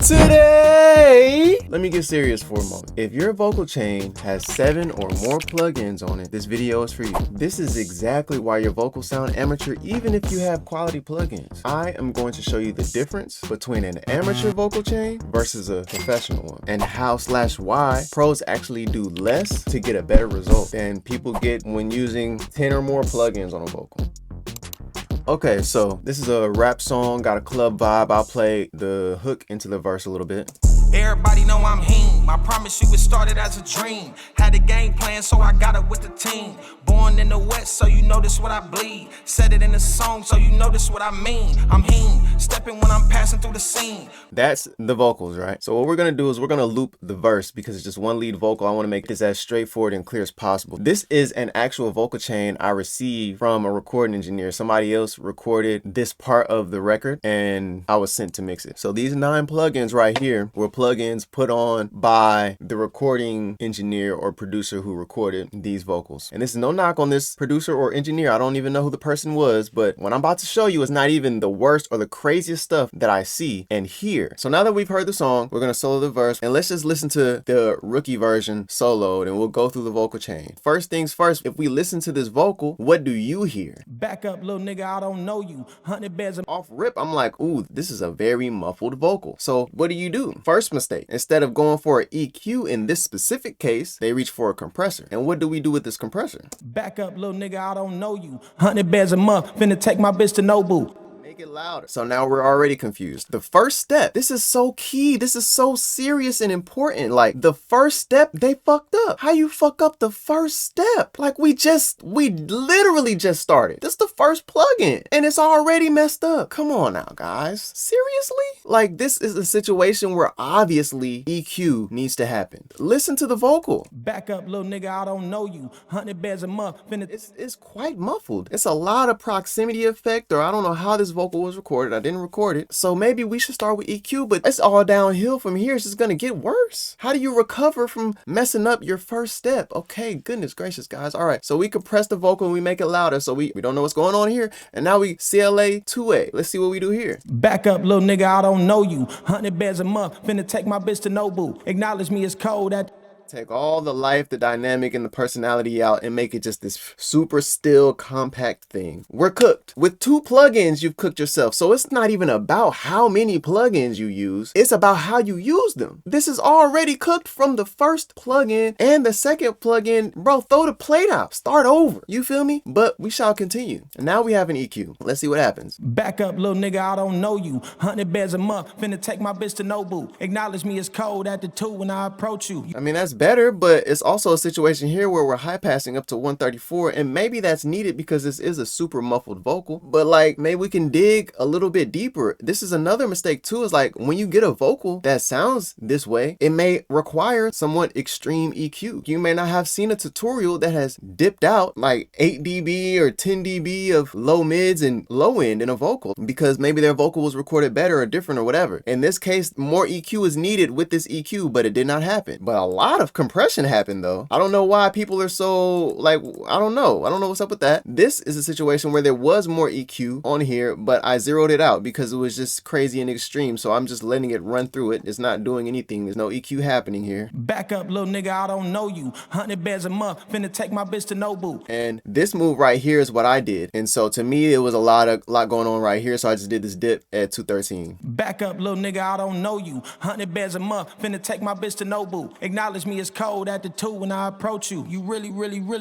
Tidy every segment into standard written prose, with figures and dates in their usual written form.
Today, let me get serious for a moment. If your vocal chain has 7 or more plugins on it, this video is for you. This is exactly why your vocals sound amateur even if you have quality plugins. I am going to show you the difference between an amateur vocal chain versus a professional one, and how/why pros actually do less to get a better result than people get when using 10 or more plugins on a vocal. Okay, so this is a rap song, got a club vibe. I'll play the hook into the verse a little bit. Everybody know I'm him. I promise you it started as a dream. Had a game plan, so I got it with the team. Born in the West, so you know this what I bleed. Said it in the song, so you know this what I mean. I'm him, stepping when I'm passing through the scene. That's the vocals, right? So what we're gonna do is we're gonna loop the verse because it's just one lead vocal. I wanna make this as straightforward and clear as possible. This is an actual vocal chain I received from a recording engineer. Somebody else recorded this part of the record and I was sent to mix it. So these 9 plugins right here were plugins put on by the recording engineer or producer who recorded these vocals. And this is no knock on this producer or engineer. I don't even know who the person was, but what I'm about to show you is not even the worst or the craziest stuff that I see and hear. So now that we've heard the song, we're gonna solo the verse and let's just listen to the rookie version soloed and we'll go through the vocal chain. First things first, if we listen to this vocal, what do you hear? Back up, little nigga, I don't know you. 100 beds of Off rip, I'm like, ooh, this is a very muffled vocal. So what do? First mistake, instead of going for an EQ in this specific case, they reach for a compressor. And what do we do with this compressor? back up, little nigga, I don't know you. 100 beds a month, finna take my bitch to Nobu. Make it louder. So now we're already confused. The first step, this is so key. This is so serious and important. Like the first step, they fucked up. How you fuck up the first step? Like we literally just started. This is the first plugin and it's already messed up. Come on now, guys. Seriously? Like this is a situation where obviously EQ needs to happen. Listen to the vocal. Back up, little nigga, I don't know you. 100 beds a month, finna. It's quite muffled. It's a lot of proximity effect, or I don't know how this vocal was recorded. I didn't record it. So maybe we should start with EQ, but it's all downhill from here. It's just gonna get worse. How do you recover from messing up your first step? Okay, goodness gracious, guys. All right, so we compress the vocal and we make it louder. So we don't know what's going on here. And now we CLA 2A. Let's see what we do here. Back up, little nigga, I don't know you. 100 beds a month, finna take my bitch to Nobu. Acknowledge me as cold at. Take all the life, the dynamic, and the personality out and make it just this super still, compact thing. We're cooked. With 2 plugins, you've cooked yourself. So it's not even about how many plugins you use. It's about how you use them. This is already cooked from the first plugin and the second plugin. Bro, throw the plate out. Start over. You feel me? But we shall continue. And now we have an EQ. Let's see what happens. Back up, little nigga, I don't know you. 100 beds a month, finna take my bitch to Nobu. Acknowledge me as cold at the 2 when I approach you. I mean, that's better, but it's also a situation here where we're high passing up to 134, and maybe that's needed because this is a super muffled vocal, but like maybe we can dig a little bit deeper. This is another mistake too, is like when you get a vocal that sounds this way, it may require somewhat extreme EQ. You may not have seen a tutorial that has dipped out like 8 dB or 10 dB of low mids and low end in a vocal because maybe their vocal was recorded better or different or whatever. In this case, more EQ is needed with this EQ, but it did not happen. But a lot of compression happened though. I don't know why people are so like, I don't know what's up with that. This is a situation where there was more EQ on here, but I zeroed it out because it was just crazy and extreme. So I'm just letting it run through it. It's not doing anything. There's no EQ happening here. Back up, little nigga, I don't know you. 100 beds a month, finna take my bitch to Nobu. And this move right here is what I did. And so to me, it was a lot going on right here. So I just did this dip at 213. Back up, little nigga, I don't know you. 100 beds a month, finna take my bitch to Nobu. Acknowledge me as cold at the 2 when I approach you. You really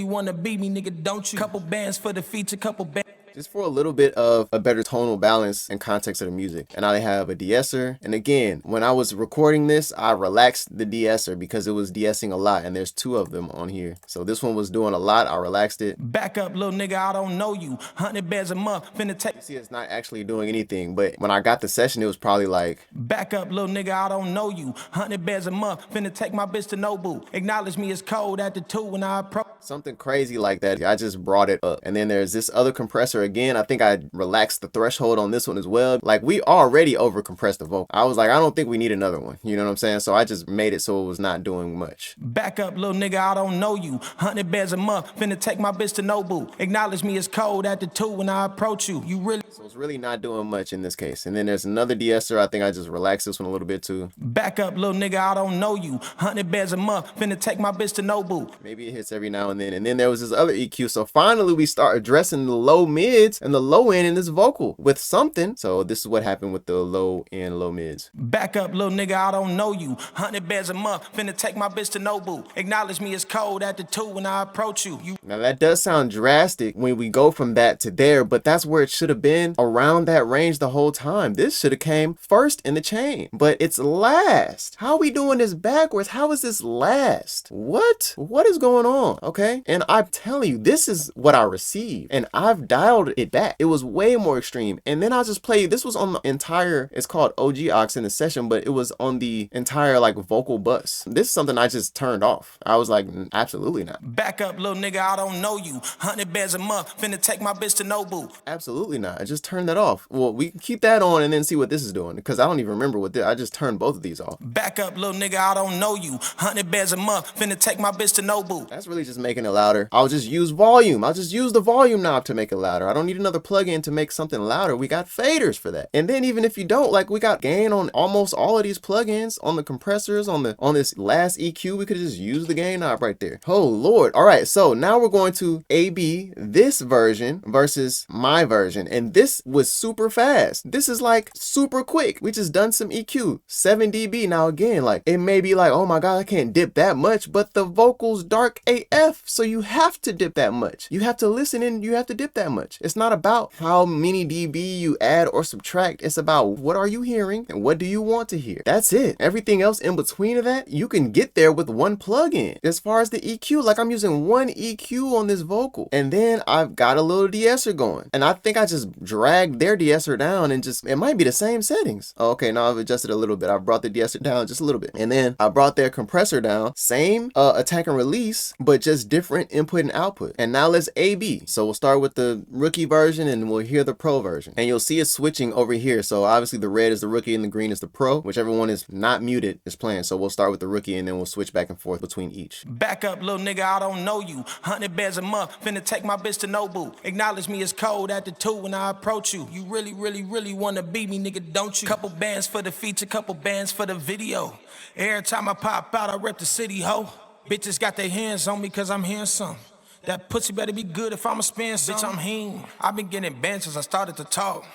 wanna beat me, nigga, don't you? Couple bands for the feature, couple bands. Just for a little bit of a better tonal balance and context of the music. And now they have a de-esser. And again, when I was recording this, I relaxed the de-esser because it was de-essing a lot. And there's 2 of them on here. So this one was doing a lot. I relaxed it. Back up, little nigga, I don't know you. 100 beds a month, finna take. You see, it's not actually doing anything. But when I got the session, it was probably like. Back up, little nigga, I don't know you. 100 beds a month, finna take my bitch to Nobu. Acknowledge me as cold at the 2 when I approach. Something crazy like that. I just brought it up. And then there's this other compressor again. I think I relaxed the threshold on this one as well. Like, we already over compressed the vocal. I was like, I don't think we need another one. You know what I'm saying? So I just made it so it was not doing much. Back up, little nigga, I don't know you. 100 bands a month, finna take my bitch to Nobu. Acknowledge me as cold at the 2 when I approach you. You really. So it's really not doing much in this case. And then there's another de-esser. I think I just relaxed this one a little bit too. Back up, little nigga, I don't know you. 100 bands a month, finna take my bitch to Nobu. Maybe it hits every now and then. And then there was this other EQ. So finally we start addressing the low mids and the low end in this vocal with something. So this is what happened with the low end, low mids. Back up, little nigga, I don't know you. 100 bands a month, finna take my bitch to Nobu. Acknowledge me as cold at the 2 when I approach you. Now that does sound drastic when we go from that to there, but that's where it should have been, around that range the whole time. This should have came first in the chain, but it's last. How are we doing this backwards? How is this last? What is going on? Okay. And I'm telling you, this is what I received, and I've dialed it back. It was way more extreme. And then I'll just play, this was on the entire, it's called OG aux in the session, but it was on the entire like vocal bus. This is something I just turned off. I was like, absolutely not. Back up, little nigga, I don't know you. 100 bands a month, finna take my bitch to Nobu. Absolutely not. I just turned that off. Well, we can keep that on and then see what this is doing, because I don't even remember what I just turned both of these off. Back up, little nigga, I don't know you. 100 bands a month, finna take my bitch to Nobu. That's really just making it louder. I'll just use volume. I'll just use the volume knob to make it louder. I don't need another plugin to make something louder. We got faders for that. And then even if you don't, like, we got gain on almost all of these plugins, on the compressors, on this last EQ, we could just use the gain knob right there. Oh Lord. All right, so now we're going to A/B this version versus my version, and this was super fast. This is like super quick. We just done some EQ, 7 dB. Now again, like, it may be like, oh my god, I can't dip that much, but the vocal's dark AF, so you have to dip that much. You have to listen and you have to dip that much. It's not about how many dB you add or subtract. It's about what are you hearing and what do you want to hear. That's it. Everything else in between of that, you can get there with one plugin. As far as the EQ, like, I'm using one EQ on this vocal, and then I've got a little de-esser going, and I think I just dragged their de-esser down and just, it might be the same settings. Oh, okay, now I've adjusted a little bit. I've brought the de-esser down just a little bit, and then I brought their compressor down, same attack and release, but just different input and output. And now let's A/B. So we'll start with the rookie version and we'll hear the pro version, and you'll see it switching over here. So obviously the red is the rookie and the green is the pro. Whichever one is not muted is playing. So we'll start with the rookie and then we'll switch back and forth between each. Back up, little nigga, I don't know you. 100 bands a month, finna take my bitch to Nobu. Acknowledge me as cold at the 2 when I approach you. You really wanna beat me, nigga, don't you? Couple bands for the feature, couple bands for the video. Every time I pop out, I rep the city, ho. Bitches got their hands on me cause I'm hearing something. That pussy better be good if I'ma spend some. Bitch, I'm heen. I've been getting banned since I started to talk.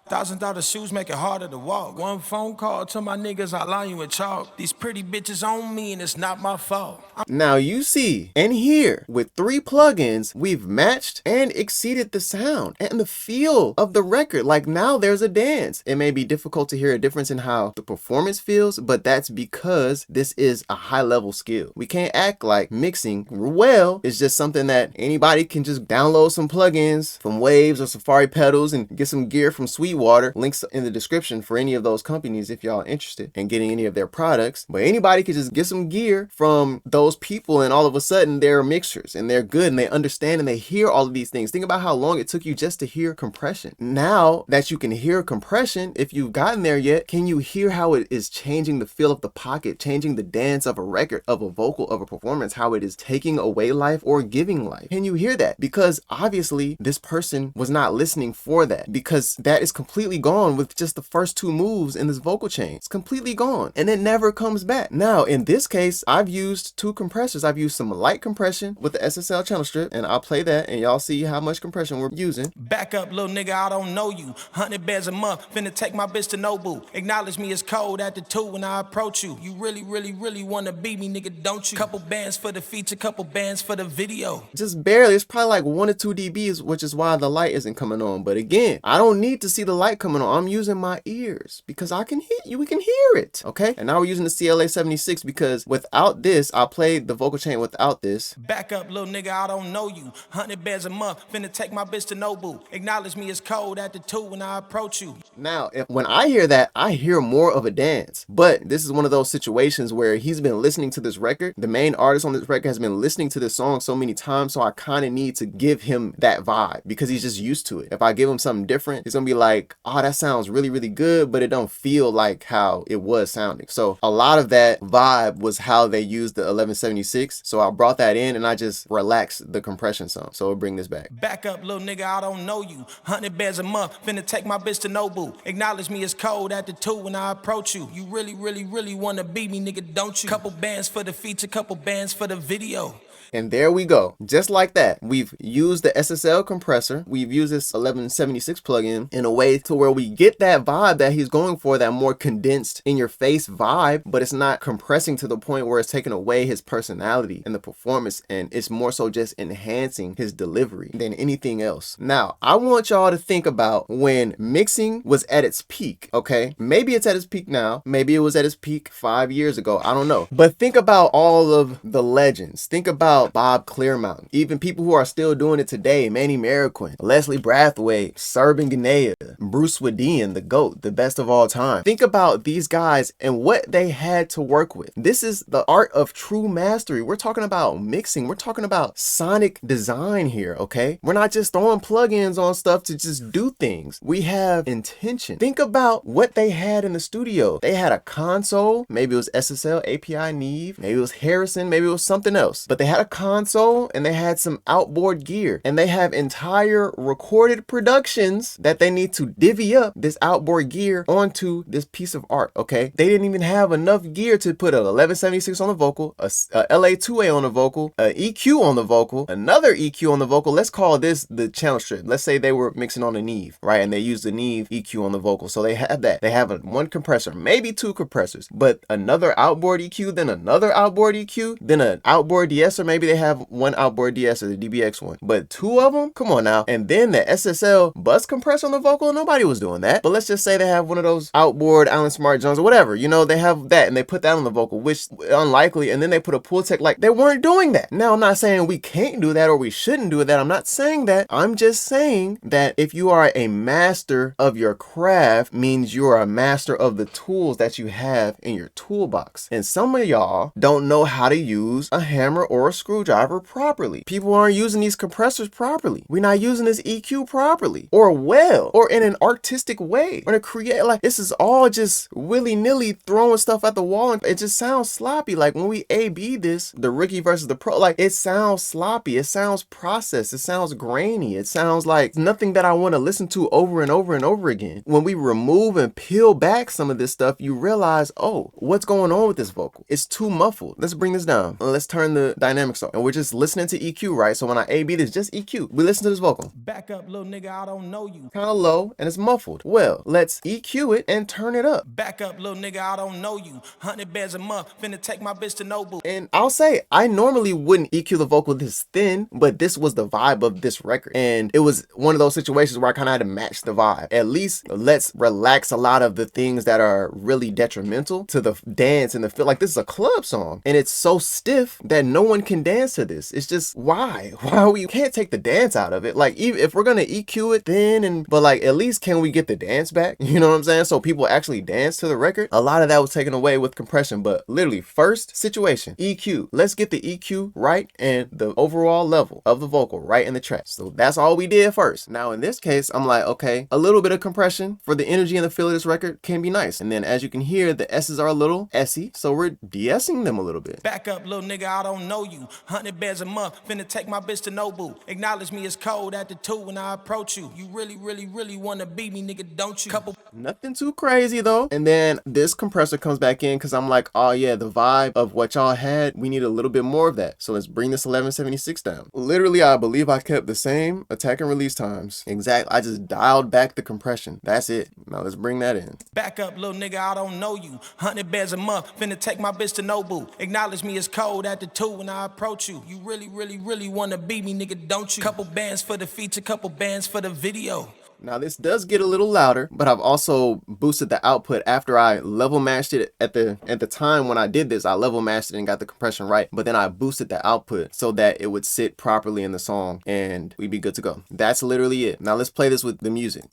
$1,000 shoes make it harder to walk. One phone call to my niggas, I line you with chalk. These pretty bitches on me and it's not my fault. Now you see and hear, with 3 plugins, we've matched and exceeded the sound and the feel of the record. Like, now there's a dance. It may be difficult to hear a difference in how the performance feels, but that's because this is a high level skill. We can't act like mixing well is just something that anybody can just download some plugins from Waves or Safari Pedals and get some gear from Sweetwater. Links in the description for any of those companies if y'all are interested in getting any of their products. But anybody could just get some gear from those people, and all of a sudden they're mixers and they're good and they understand and they hear all of these things. Think about how long it took you just to hear compression. Now that you can hear compression, if you've gotten there yet, can you hear how it is changing the feel of the pocket, changing the dance of a record, of a vocal, of a performance, how it is taking away life or giving life? Can you hear that? Because obviously this person was not listening for that, because that is completely gone with just the first 2 moves in this vocal chain. It's completely gone and it never comes back. Now in this case, I've used 2 compressors. I've used some light compression with the SSL channel strip, and I'll play that and y'all see how much compression we're using. Back up, little nigga, I don't know you. 100 bands a month, finna take my bitch to Nobu. Acknowledge me as cold at the 2 when I approach you. You really wanna beat me, nigga, don't you? Couple bands for the feature, couple bands for the video. Just barely. It's probably like 1 or 2 dBs, which is why the light isn't coming on. But again, I don't need to see the the light coming on. I'm using my ears because I can hear you. We can hear it. Okay. And now we're using the CLA 76 because without this, I played the vocal chain without this. Back up, little nigga, I don't know you. 100 bands a month, finna take my bitch to Nobu. Acknowledge me as cold at the 2 when I approach you. Now, when I hear that, I hear more of a dance. But this is one of those situations where he's been listening to this record. The main artist on this record has been listening to this song so many times, so I kind of need to give him that vibe because he's just used to it. If I give him something different, it's gonna be like, oh, that sounds really, really good, but it don't feel like how it was sounding. So a lot of that vibe was how they used the 1176. So I brought that in and I just relaxed the compression some. So we'll bring this back. Back up, little nigga, I don't know you. 100 bands a month, finna take my bitch to Nobu. Acknowledge me as cold at the 2 when I approach you. You really, really, really wanna beat me, nigga, don't you? Couple bands for the feature, couple bands for the video. And there we go. Just like that. We've used the SSL compressor. We've used this 1176 plugin in a way to where we get that vibe that he's going for, that more condensed in your face vibe, but it's not compressing to the point where it's taking away his personality and the performance. And it's more so just enhancing his delivery than anything else. Now, I want y'all to think about when mixing was at its peak, okay? Maybe it's at its peak now. Maybe it was at its peak 5 years ago. I don't know. But think about all of the legends. Think about Bob Clearmountain, even people who are still doing it today, Manny Marroquin, Leslie Brathwaite, Serban Ganea, Bruce Swedian, the GOAT, the best of all time. Think about these guys and what they had to work with. This is the art of true mastery. We're talking about mixing. We're talking about sonic design here, okay? We're not just throwing plugins on stuff to just do things. We have intention. Think about what they had in the studio. They had a console, maybe it was SSL, API, Neve, maybe it was Harrison, maybe it was something else, but they had a console and they had some outboard gear, and they have entire recorded productions that they need to divvy up this outboard gear onto this piece of art. Okay, they didn't even have enough gear to put a 1176 on the vocal, a LA2A on the vocal, a EQ on the vocal, another EQ on the vocal. Let's call this the channel strip. Let's say they were mixing on a Neve, right, and they used the Neve EQ on the vocal, so they have that. They have one compressor, maybe two compressors, but another outboard EQ, then another outboard EQ, then an outboard de-esser. Maybe they have one outboard de-esser, the DBX one, but two of them? Come on now. And then the SSL bus compressor on the vocal, nobody was doing that. But let's just say they have one of those outboard Allen Smart Jones or whatever, you know, they have that and they put that on the vocal, which unlikely, and then they put a pull tech. Like, they weren't doing that. Now, I'm not saying we can't do that or we shouldn't do that. I'm not saying that. I'm just saying that if you are a master of your craft, means you are a master of the tools that you have in your toolbox. And some of y'all don't know how to use a hammer or a screwdriver properly. People aren't using these compressors properly. We're not using this EQ properly or well or in an artistic way or to create. Like, this is all just willy-nilly throwing stuff at the wall, and it just sounds sloppy. Like, when we A/B this, the rookie versus the pro, like, it sounds sloppy, it sounds processed, it sounds grainy, it sounds like nothing that I want to listen to over and over and over again. When we remove and peel back some of this stuff, you realize, oh, what's going on with this vocal? It's too muffled. Let's bring this down. Let's turn the dynamics on. And we're just listening to EQ, right? So when I A/B this, just EQ. We listen to this vocal. Back up, little nigga, I don't know you. Kind of low and it's muffled. Well, let's EQ it and turn it up. Back up, little nigga, I don't know you. 100 bands a month, finna take my bitch to Nobu. And I'll say, I normally wouldn't EQ the vocal this thin, but this was the vibe of this record. And it was one of those situations where I kind of had to match the vibe. At least let's relax a lot of the things that are really detrimental to the dance and the feel. Like, this is a club song and it's so stiff that no one can dance to this. It's just, why we can't take the dance out of it. Like, even if we're gonna EQ it then, but like, at least can we get the dance back? You know what I'm saying? So people actually dance to the record. A lot of that was taken away with compression, but literally first situation, EQ. Let's get the EQ right and the overall level of the vocal right in the track. So that's all we did first. Now in this case, I'm like, okay, a little bit of compression for the energy and the feel of this record can be nice. And then as you can hear, the S's are a little S-y, so we're de-essing them a little bit. Back up, little nigga, I don't know you. 100 bands a month, finna take my bitch to Nobu. Acknowledge me as cold at the 2 when I approach you. You really, really, really wanna beat me, nigga, don't you? Couple. Nothing too crazy though. And then this compressor comes back in because I'm like, oh yeah, the vibe of what y'all had, we need a little bit more of that. So let's bring this 1176 down. Literally, I believe I kept the same attack and release times. Exactly. I just dialed back the compression. That's it. Now let's bring that in. Back up, little nigga, I don't know you. 100 bands a month, finna take my bitch to Nobu. Acknowledge me as cold at the 2 when I approach you. You really, really, really wanna beat me, nigga, don't you? Couple bands for the feature, couple bands for the video. Now this does get a little louder, but I've also boosted the output after I level matched it at the time when I did this. I level matched it and got the compression right, but then I boosted the output so that it would sit properly in the song and we'd be good to go. That's literally it. Now let's play this with the music.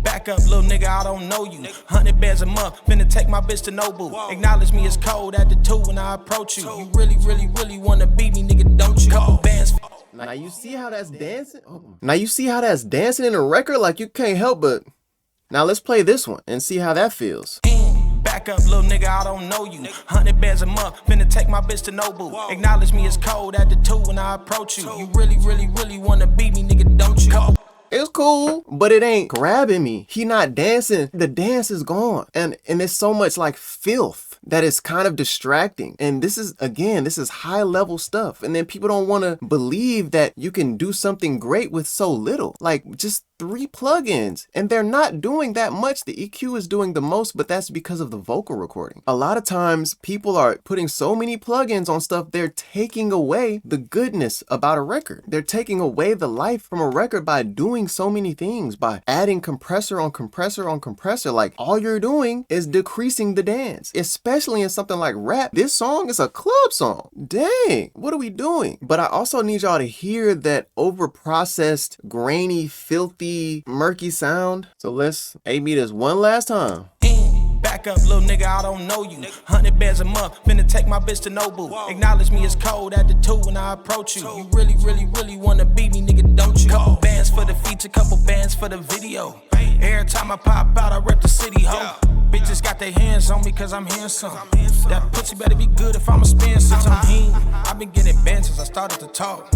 Back up, little nigga, I don't know you. 100 bands a month, finna take my bitch to Nobu. Acknowledge me as cold at the 2 when I approach you. You really, really, really wanna beat me, nigga, don't you? Couple bands. Now you see how that's dancing? Now you see how that's dancing in a record? Like you can't help but. Now let's play this one and see how that feels. Back up, little nigga, I don't know you. 100 bands a month, finna take my bitch to Nobu. Acknowledge me as cold at the 2 when I approach you. You really, really, really wanna beat me, nigga, don't you? It's cool, but it ain't grabbing me. He not dancing. The dance is gone. And it's so much like filth that it's kind of distracting. And this is, again, this is high level stuff. And then people don't want to believe that you can do something great with so little. Like just 3 plugins, and they're not doing that much. The EQ is doing the most, but that's because of the vocal recording. A lot of times people are putting so many plugins on stuff, they're taking away the goodness about a record. They're taking away the life from a record by doing so many things, by adding compressor on compressor on compressor. Like all you're doing is decreasing the dance, especially in something like rap. This song is a club song. Dang, what are we doing? But I also need y'all to hear that over processed, grainy, filthy, murky sound. So let's A-B this one last time. Back up, little nigga, I don't know you. 100 bands a month, finna take my bitch to Nobu. Acknowledge me as cold at the 2 when I approach you. You really, really, really wanna beat me, nigga, don't you? Couple bands for the feature, couple bands for the video. Every time I pop out, I rep the city, ho. Bitches got their hands on me cause I'm handsome. That pussy better be good if I'ma spend since I'm heen. I've been getting banned since I started to talk.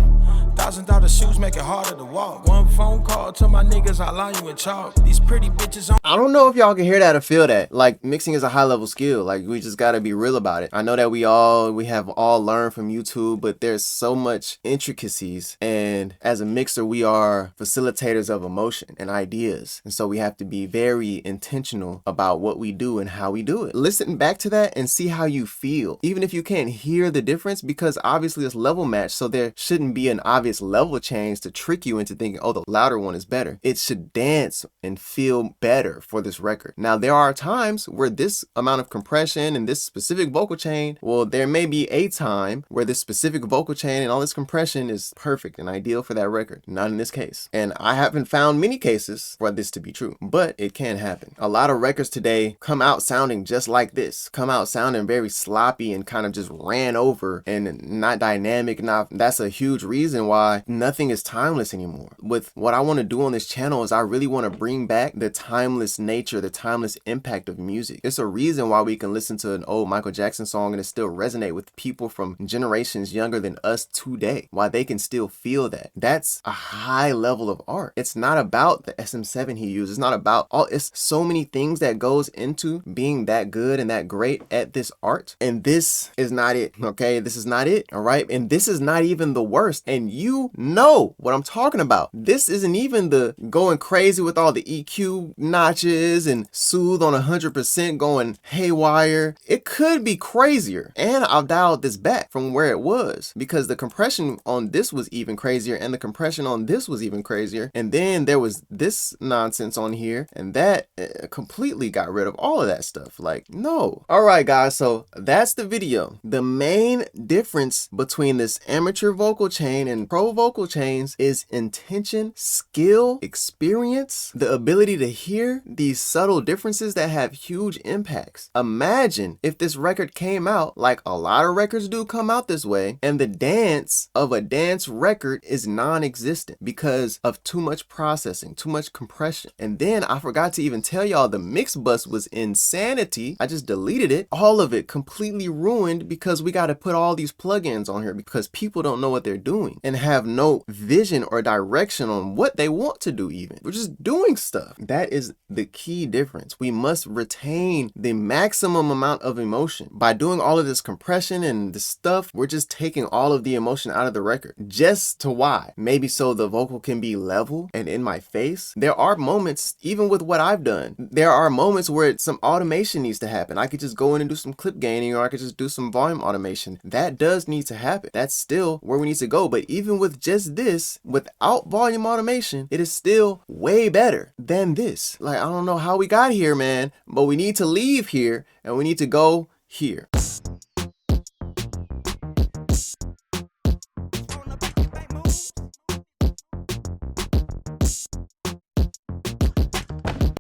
$1,000 shoes make it harder to walk. One phone call to my niggas, I line you in chalk. These pretty bitches on. I don't know if y'all can hear that or feel that. Like mixing is a high level skill. Like we just gotta be real about it. I know that we have all learned from YouTube, but there's so much intricacies. And as a mixer, we are facilitators of emotion and ideas. And so we have to be very intentional about what we do and how we do it. Listen back to that and see how you feel. Even if you can't hear the difference, because obviously it's level match, so there shouldn't be an obvious level change to trick you into thinking, oh, the louder one is better. It should dance and feel better for this record. Now, there are times where this amount of compression and this specific vocal chain, well, there may be a time where this specific vocal chain and all this compression is perfect and ideal for that record. Not in this case. And I haven't found many cases for this to be true, but it can happen. A lot of records today come out sounding just like this, come out sounding very sloppy and kind of just ran over and not dynamic. Now, that's a huge reason why nothing is timeless anymore. With what I want to do on this channel is I really want to bring back the timeless nature, the timeless impact of music. It's a reason why we can listen to an old Michael Jackson song and it still resonate with people from generations younger than us today, why they can still feel that. That's a high level of art. It's not about the SM7 he used. It's not about all, it's so many things that goes into being that good and that great at this art. And this is not it, okay? This is not it, all right? And this is not even the worst. And you know what I'm talking about. This isn't even the going crazy with all the EQ notches and soothe on 100% going haywire. It could be crazier. And I've dialed this back from where it was because the compression on this was even crazier and the compression on this was even crazier. And then there was this nonsense on here and that completely got rid of all of that stuff. Like, no. All right, guys. So that's the video. The main difference between this amateur vocal chain and pro vocal chains is intention, skill, experience, the ability to hear these subtle differences that have huge impacts. Imagine if this record came out like a lot of records do come out this way, and the dance of a dance record is non-existent because of too much processing, too much compression. And then I forgot to even tell y'all the mix bus was insanity. I just deleted it. All of it completely ruined because we got to put all these plugins on here because people don't know what they're doing and have no vision or direction on what they want to do even. We're just doing stuff. That is the key difference. We must retain the maximum amount of emotion. By doing all of this compression and this stuff, we're just taking all of the emotion out of the record. Just to why? Maybe so the vocal can be level and in my face. There are moments, even with what I've done, there are moments where some automation needs to happen. I could just go in and do some clip gaining or I could just do some volume automation. That does need to happen. That's still where we need to go. But even even with just this, without volume automation, it is still way better than this. Like, I don't know how we got here, man, but we need to leave here and we need to go here.